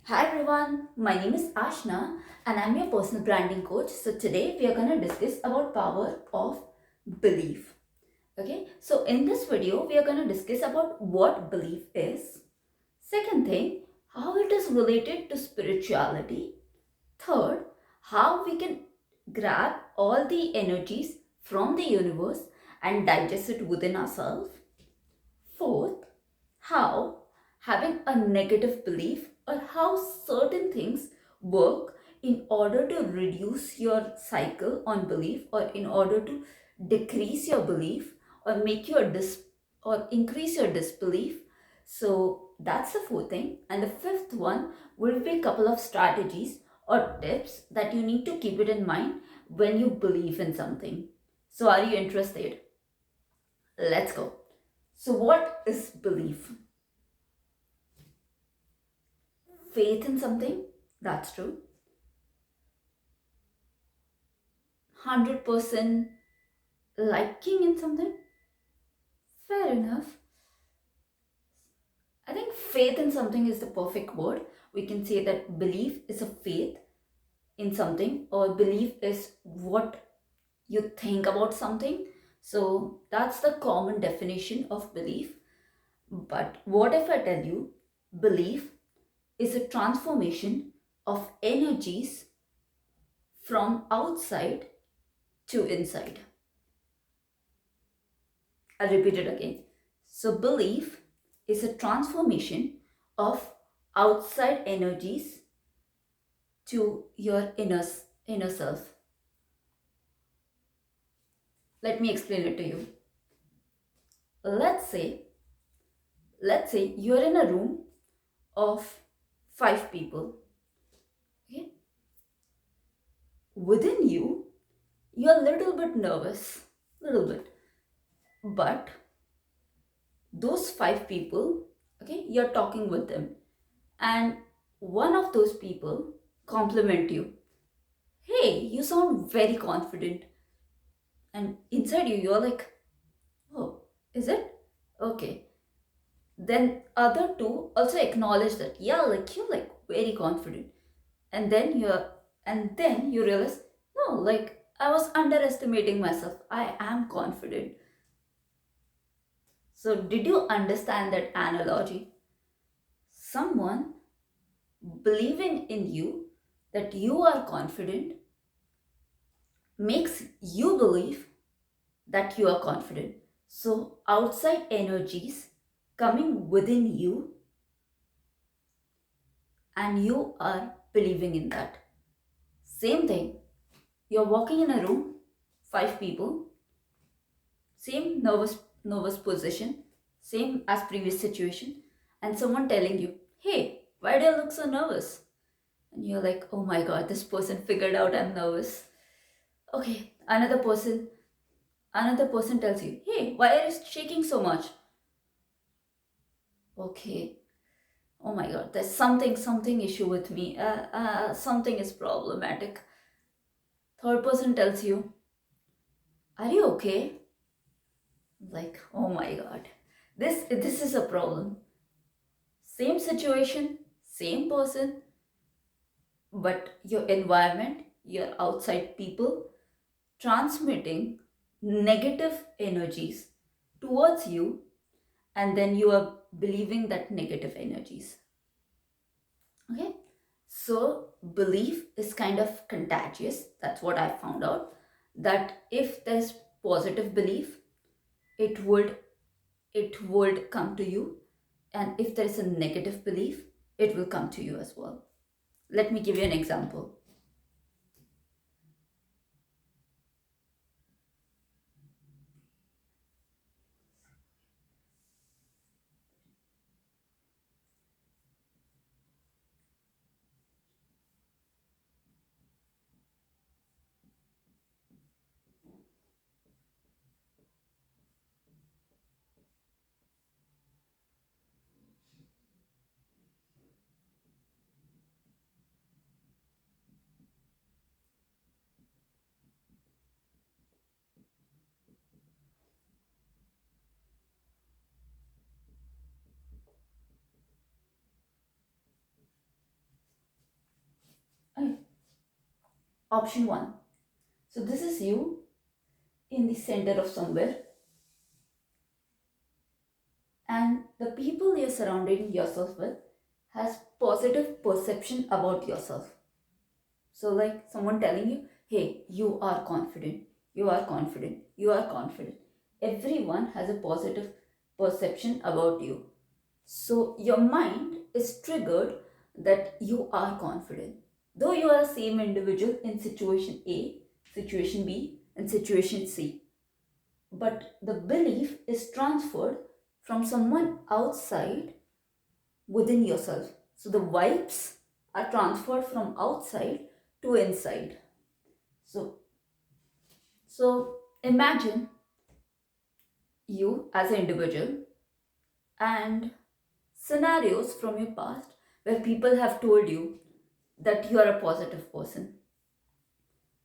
Hi everyone, my name is Ashna and I'm your personal branding coach. So today we are going to discuss about power of belief. Okay, so in this video we are going to discuss about what belief is. Second thing, how it is related to spirituality. Third, how we can grab all the energies from the universe and digest it within ourselves. Fourth, how having a negative belief or how certain things work in order to reduce your cycle on belief or in order to decrease your belief or make your or increase your disbelief. So that's the fourth thing. And the fifth one will be a couple of strategies or tips that you need to keep it in mind when you believe in something. So are you interested? Let's go. So what is belief? Faith in something, that's true. 100% liking in something, fair enough. I think faith in something is the perfect word. We can say that belief is a faith in something, or belief is what you think about something. So that's the common definition of belief. But what if I tell you belief is a transformation of energies from outside to inside? I'll repeat it again. So, belief is a transformation of outside energies to your inner self. Let me explain it to you. Let's say, let's say you're in a room of 5 people. Okay, within you, you're a little bit nervous, little bit, but those 5 people, okay, you're talking with them, and one of those people compliment you. Hey, you sound very confident. And inside you, you're like, oh, is it? Okay. Then other two also acknowledge that, yeah, like you're like very confident. And then you realize, no, like I was underestimating myself. I am confident. So did you understand that analogy? Someone believing in you that you are confident makes you believe that you are confident. So, outside energies coming within you, and you are believing in that. Same thing, you're walking in a room, 5 people, same nervous position, same as previous situation, and someone telling you, hey, why do you look so nervous? And you're like, oh my god, this person figured out I'm nervous. Okay, another person tells you, hey, why are you shaking so much? Okay, oh my god, there's something issue with me. Something is problematic. Third person tells you, are you okay? Like, oh my god, this is a problem. Same situation, same person, but your environment, your outside people transmitting negative energies towards you, and then you are believing that negative energies. Okay, so belief is kind of contagious. That's what I found out. That if there's positive belief, it would it would come to you, and if there is a negative belief, it will come to you as well. Let me give you an example. Option 1. So this is you in the center of somewhere, and the people you're surrounding yourself with has positive perception about yourself. So like someone telling you, hey, you are confident, you are confident, you are confident. Everyone has a positive perception about you. So your mind is triggered that you are confident. Though you are the same individual in situation A, situation B, and situation C. But the belief is transferred from someone outside within yourself. So the vibes are transferred from outside to inside. So so imagine you as an individual and scenarios from your past where people have told you that you are a positive person.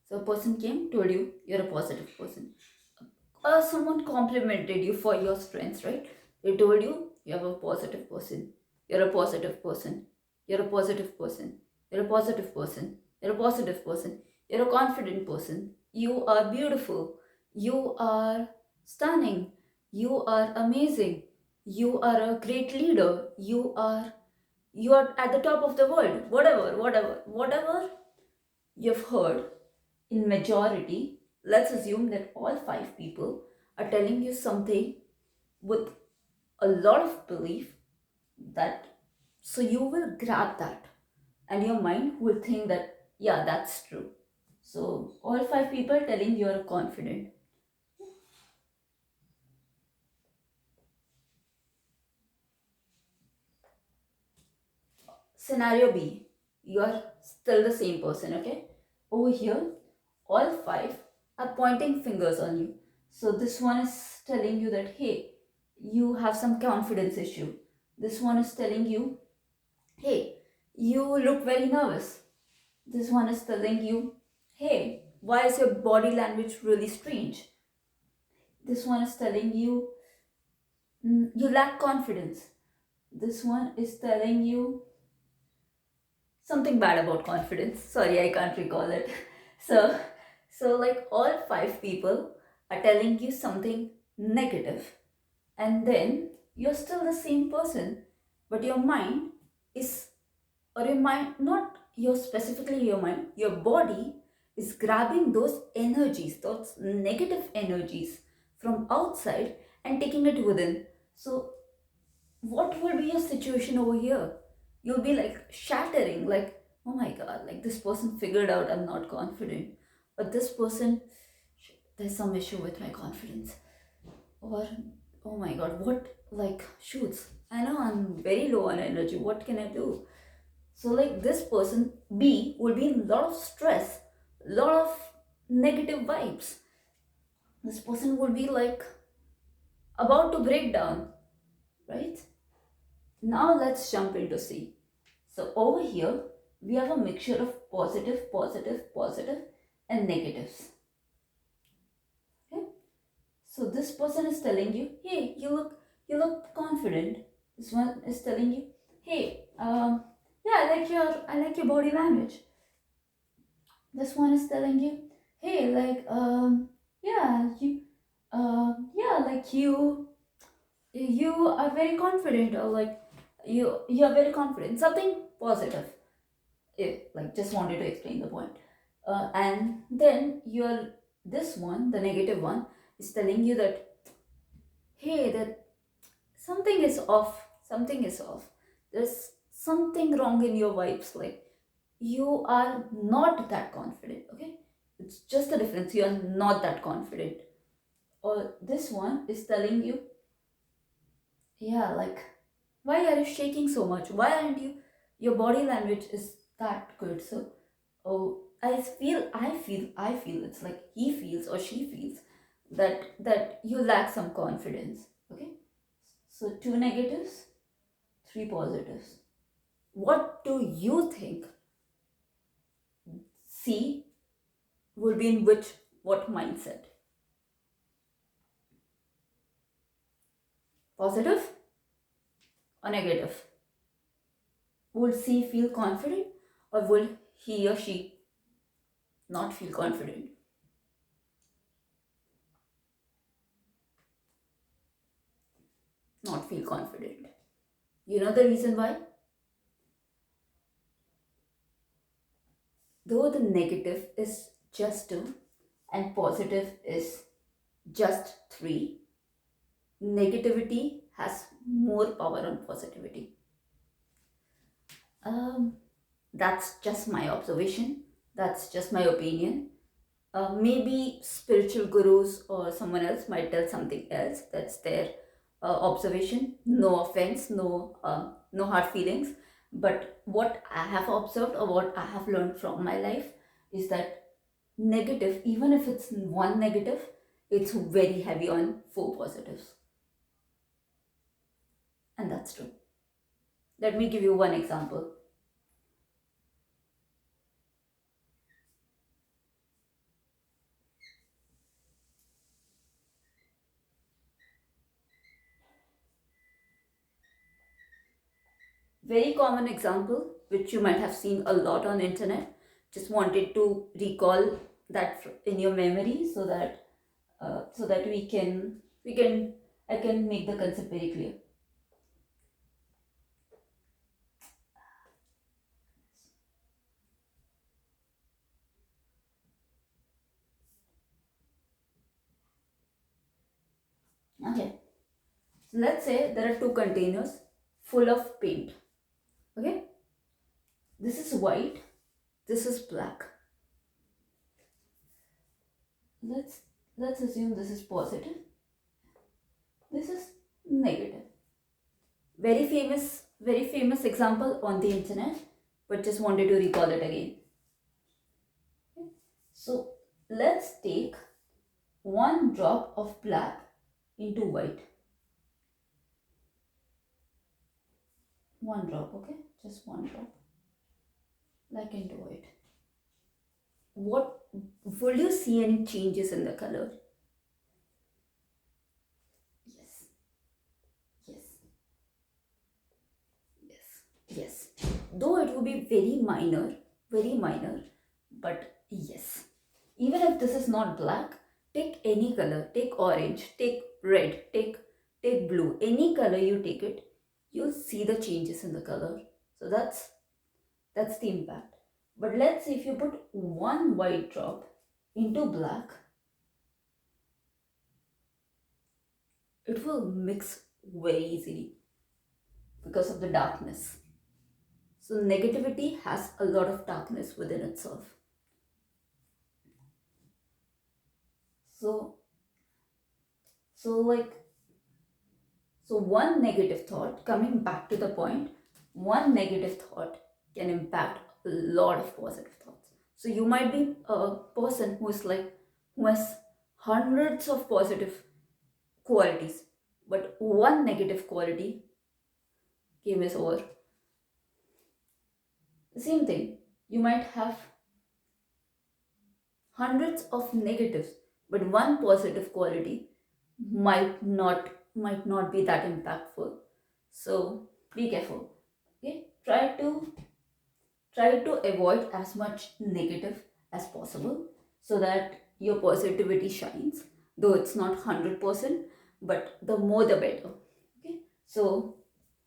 So a person came, told you you're a positive person. Or someone complimented you for your strengths, right? They told you you have a positive person. You're a positive person. You're a positive person. You're a positive person. You're a positive person. You're a confident person. You are beautiful. You are stunning. You are amazing. You are a great leader. You are at the top of the world. Whatever you've heard in majority, let's assume that all five people are telling you something with a lot of belief, that so you will grab that and your mind will think that yeah, that's true. So all five people telling you're confident. Scenario B, you are still the same person, okay? Over here, all five are pointing fingers on you. So this one is telling you that, hey, you have some confidence issue. This one is telling you, hey, you look very nervous. This one is telling you, hey, why is your body language really strange? This one is telling you, you lack confidence. This one is telling you something bad about confidence. Sorry, I can't recall it. So, so like all five people are telling you something negative, and then you're still the same person, but your mind is, or your mind, not your specifically your mind, your body is grabbing those energies, those negative energies from outside and taking it within. So what will be your situation over here? You'll be like shattering, like, oh my god, like this person figured out I'm not confident, but this person, there's some issue with my confidence, or oh my god, what, like, shoots, I know I'm very low on energy, what can I do? So like this person B will be in a lot of stress, lot of negative vibes. This person will be like about to break down, right? Now let's jump into C. So over here, we have a mixture of positive, positive, positive, and negatives. Okay? So this person is telling you, hey, you look confident. This one is telling you, hey, yeah, I like your body language. This one is telling you, hey, like, yeah, yeah, like you are very confident, or like you are very confident. Something positive. Like just wanted to explain the point. And then your this one, the negative one, is telling you that, hey, that something is off. Something is off. There's something wrong in your vibes. Like you are not that confident. Okay, it's just the difference. You are not that confident. Or this one is telling you, yeah, like, why are you shaking so much? Why aren't you? Your body language is that good. So, oh, I feel. It's like he feels or she feels that you lack some confidence. Okay. So two negatives, three positives. What do you think C will be in which what mindset? Positive or negative? Will C feel confident, or will he or she not feel confident, not feel confident. You know the reason why? Though the negative is just 2 and positive is just 3, negativity has more power on positivity. Um, that's just my observation. That's just my opinion. Maybe spiritual gurus or someone else might tell something else. That's their observation. No offense, no hard feelings. But what I have observed or what I have learned from my life is that negative, even if it's one negative, it's very heavy on four positives, and that's true. Let me give you one example. Very common example, which you might have seen a lot on internet. Just wanted to recall that in your memory so that we can I can make the concept very clear. Okay, so let's say there are two containers full of paint. Okay, this is white, this is black. Let's let's assume this is positive, this is negative. Very famous example on the internet, but just wanted to recall it again. So let's take one drop of black into white. One drop, okay? Just one drop. Like into white. What will you see any changes in the color? Yes, yes, yes, yes. Though it will be very minor, but yes. Even if this is not black, take any color, take orange, take red, take blue, any color you take it, you'll see the changes in the color. So that's the impact. But let's say if you put one white drop into black, it will mix very easily because of the darkness. So negativity has a lot of darkness within itself. So so like so one negative thought, coming back to the point, one negative thought can impact a lot of positive thoughts. So you might be a person who has hundreds of positive qualities, but one negative quality game is over. The same thing, you might have hundreds of negatives, but one positive quality might not be that impactful. So be careful. Okay, try to avoid as much negative as possible so that your positivity shines, though it's not 100%, but the more the better. Okay, so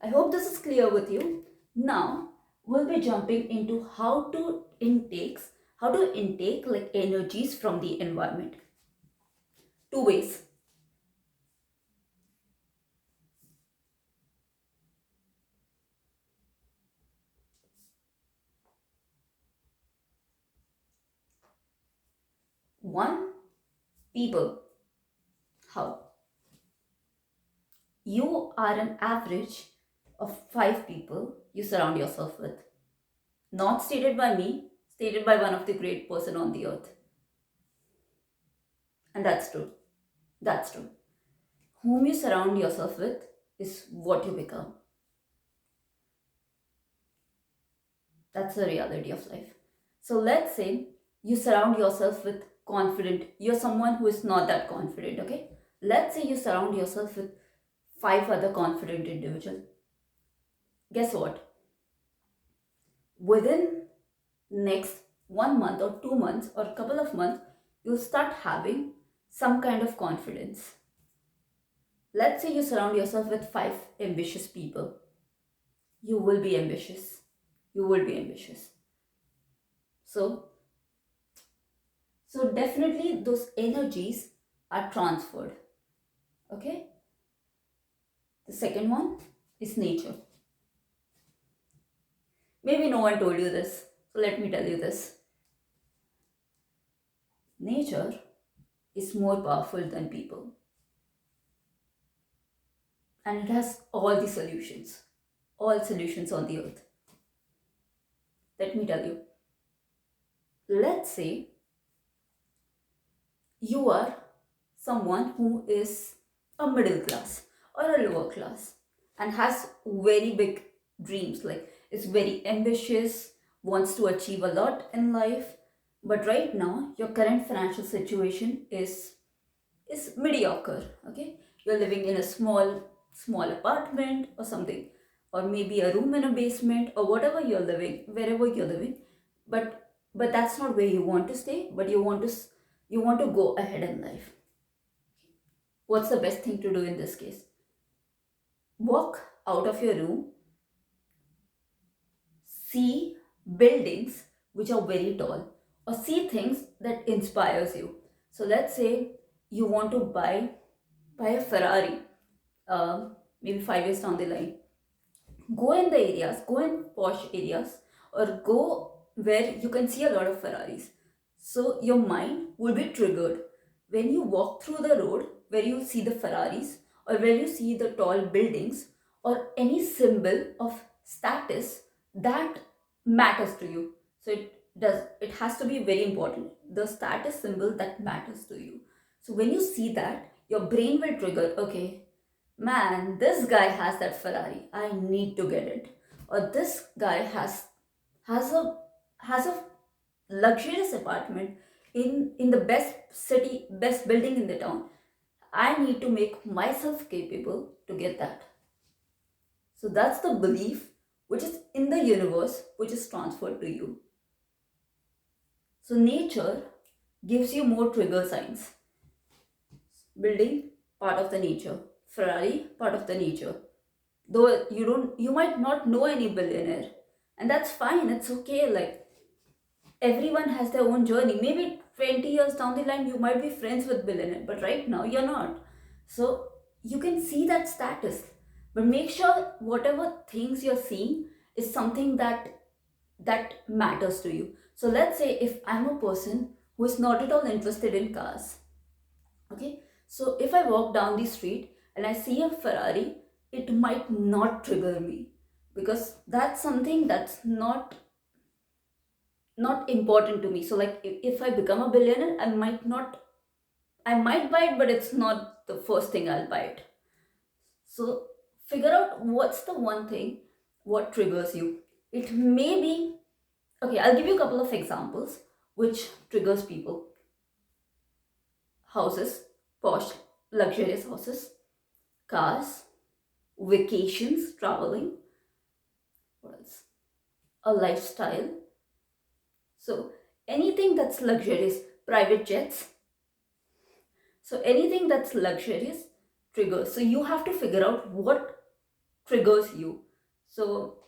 I hope this is clear with you. Now we'll be jumping into how to intake like energies from the environment. Two ways. One, people. How? You are an average of 5 people you surround yourself with. Not stated by me, stated by one of the great person on the earth. And that's true. That's true. Whom you surround yourself with is what you become. That's the reality of life. So let's say you surround yourself with you're someone who is not that confident, okay? Let's say you surround yourself with 5 other confident individuals. Guess what? Within next 1 month or 2 months or a couple of months, you'll start having some kind of confidence. Let's say you surround yourself with five ambitious people. You will be ambitious. You will be ambitious. So, so definitely those energies are transferred. Okay. The second one is nature. Maybe no one told you this, so let me tell you this. Nature is more powerful than people, and it has all solutions on the earth. Let me tell you. Let's say you are someone who is a middle class or a lower class and has very big dreams, like is very ambitious, wants to achieve a lot in life, but right now your current financial situation is mediocre. Okay, you're living in a small apartment or something, or maybe a room in a basement, or whatever you're living, wherever you're living, but that's not where you want to stay, but you want to go ahead in life. What's the best thing to do in this case? Walk out of your room, see buildings which are very tall, or see things that inspires you. So let's say you want to buy a Ferrari, maybe 5 years down the line. Go in the areas, go in posh areas, or go where you can see a lot of Ferraris. So your mind will be triggered when you walk through the road where you see the Ferraris, or where you see the tall buildings, or any symbol of status that matters to you. So it has to be very important. The status symbol that matters to you. So when you see that, your brain will trigger, okay, man, this guy has that Ferrari, I need to get it. Or this guy has a has a luxurious apartment in the best city, best building in the town. I need to make myself capable to get that. So that's the belief which is in the universe, which is transferred to you. So nature gives you more trigger signs. Building, part of the nature. Ferrari, part of the nature. Though you might not know any billionaire, and that's fine, it's okay. Like, everyone has their own journey. Maybe 20 years down the line you might be friends with billionaire, but right now you're not. So you can see that status, but make sure whatever things you're seeing is something that matters to you. So let's say if I'm a person who is not at all interested in cars. Okay, so if I walk down the street and I see a Ferrari, it might not trigger me, because that's something that's not important to me. So like if I become a billionaire, I might buy it, but it's not the first thing I'll buy it. So figure out what's the one thing what triggers you. It may be, okay, I'll give you a couple of examples which triggers people. Houses, posh, luxurious houses, cars, vacations, traveling, what else? A lifestyle. So anything that's luxurious, private jets. So anything that's luxurious triggers. So you have to figure out what triggers you. So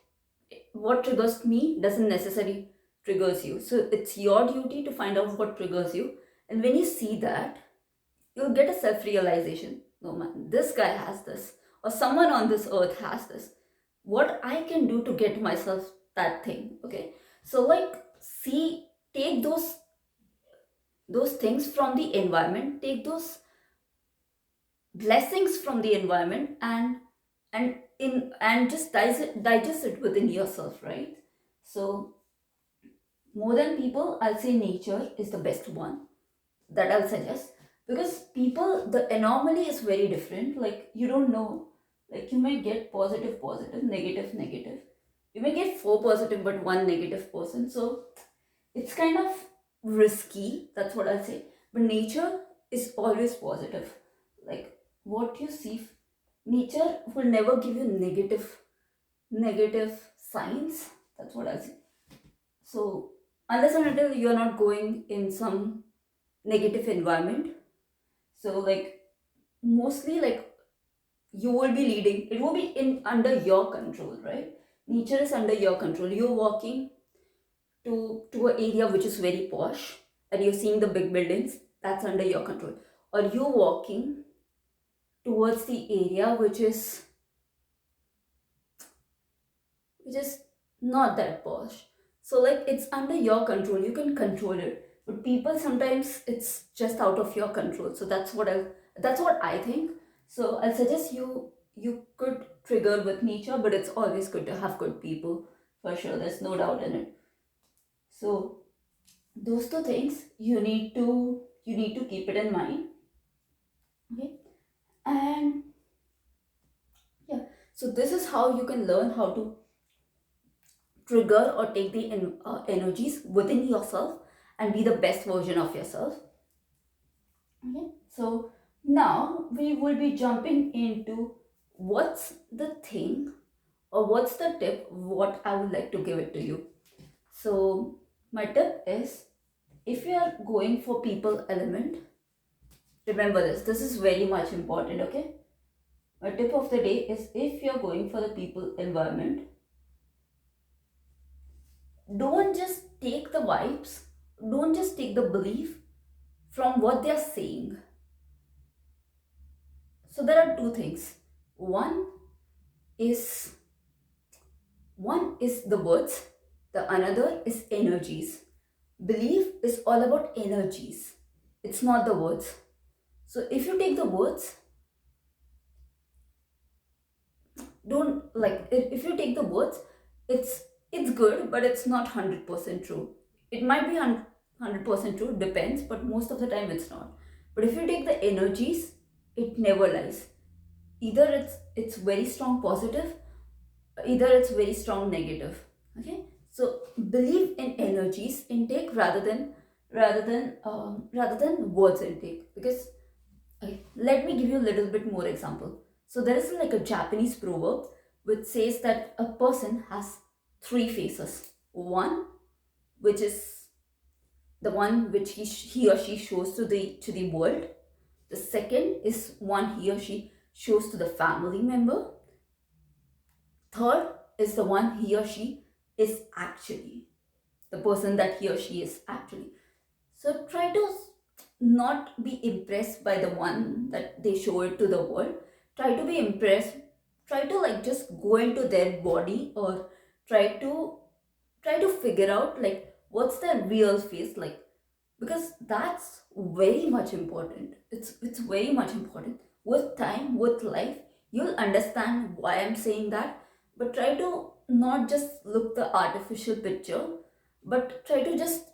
what triggers me doesn't necessarily triggers you. So it's your duty to find out what triggers you. And when you see that, you'll get a self-realization. No man, this guy has this, or someone on this earth has this. What I can do to get myself that thing. Okay. So like, see, take those things from the environment, take those blessings from the environment, and just digest it within yourself, right? So more than people, I'll say nature is the best one that I'll suggest, because people, the anomaly is very different. Like, you don't know, like you might get positive, positive, negative, negative. You may get four positive but one negative person. So it's kind of risky. That's what I'll say. But nature is always positive. Like, what you see, nature will never give you negative signs. That's what I'll say. So unless and until you're not going in some negative environment. So like mostly like you will be leading, it will be in under your control, right? Nature is under your control. You're walking to an area which is very posh and you're seeing the big buildings, that's under your control. Or you're walking towards the area which is not that posh. So like it's under your control. You can control it. But people sometimes it's just out of your control. So that's what I think. So I'll suggest you could trigger with nature, but it's always good to have good people for sure. There's no doubt in it. So those two things you need to keep it in mind. Okay. And yeah, so this is how you can learn how to trigger or take the energies within yourself and be the best version of yourself. Okay, so now we will be jumping into what's the thing or what's the tip what I would like to give it to you. So my tip is, if you are going for people element, remember this is very much important. Okay, my tip of the day is, if you're going for the people environment, don't just take the vibes, don't just take the belief from what they're saying. So there are two things. One is one is the words, the another is energies. Belief is all about energies. It's not the words. So if you take the words, don't like if you take the words, it's good, but it's not 100% true. It might be 100% true, depends, but most of the time it's not. But if you take the energies, it never lies. Either it's very strong positive, either it's very strong negative. Okay, so believe in energies intake rather than words intake. Because okay, let me give you a little bit more example. So there is like a Japanese proverb which says that a person has three faces. One, which is the one which he or she shows to the world. The second is one he or she shows to the family member. Third is the one he or she is actually, the person that he or she is actually. So try to not be impressed by the one that they show it to the world. Try to be impressed. Try to like just go into their body, or try to figure out like what's their real face like, because that's very much important. It's very much important. With time, with life, you'll understand why I'm saying that. But try to not just look the artificial picture, but try to just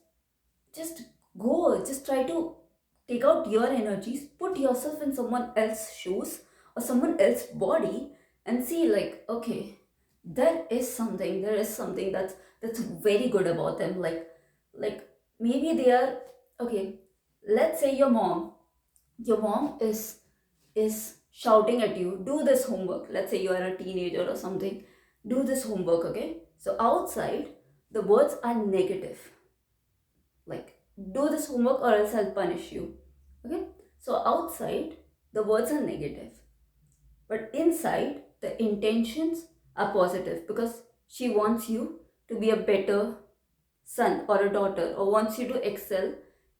just try to take out your energies, put yourself in someone else's shoes or someone else's body, and see like, okay, there is something that's very good about them. Like maybe they are okay. Let's say your mom is shouting at you, do this homework. Let's say you are a teenager or something, do this homework. Okay, so outside the words are negative, like, do this homework or else I'll punish you. Okay, so outside the words are negative, but inside the intentions are positive, because she wants you to be a better son or a daughter, or wants you to excel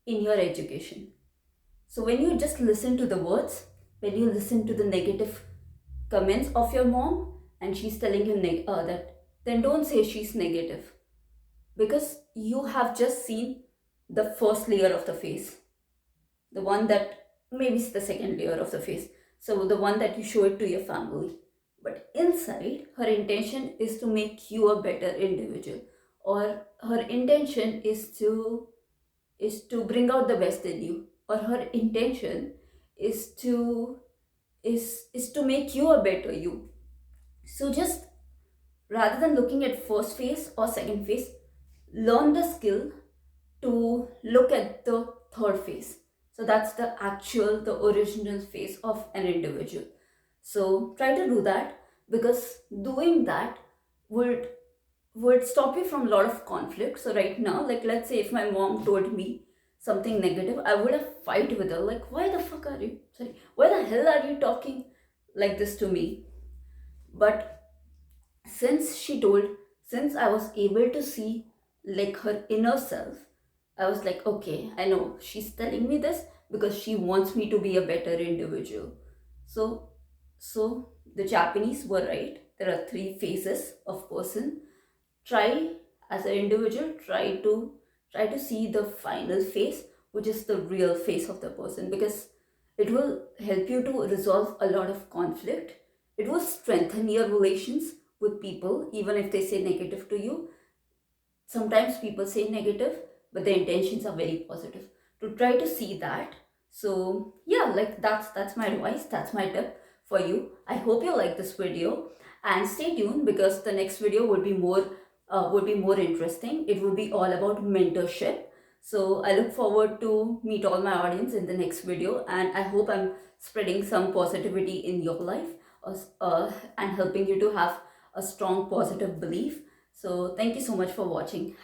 in your education. So when you just listen to the words, when you listen to the negative comments of your mom and she's telling you that, then don't say she's negative, because you have just seen the first layer of the face, the one that maybe is the second layer of the face. So the one that you show it to your family. But inside, her intention is to make you a better individual, or her intention is to bring out the best in you, or her intention is to make you a better you. So just rather than looking at first phase or second phase, learn the skill to look at the third phase. So that's the original phase of an individual. So try to do that, because doing that would would stop you from a lot of conflict. So right now, like let's say if my mom told me something negative, I would have fight with her. Like, why the fuck are you? Sorry, why the hell are you talking like this to me? But since she told, since I was able to see like her inner self, I was like, okay, I know she's telling me this because she wants me to be a better individual. So, so the Japanese were right. There are three phases of person. Try as an individual, try to see the final face, which is the real face of the person, because it will help you to resolve a lot of conflict. It will strengthen your relations with people, even if they say negative to you. Sometimes people say negative, but their intentions are very positive. To try to see that. So yeah, like that's my advice, that's my tip for you. I hope you like this video, and stay tuned because the next video would be more interesting. It will be all about mentorship. So I look forward to meet all my audience in the next video, and I hope I'm spreading some positivity in your life, and helping you to have a strong positive belief. So thank you so much for watching.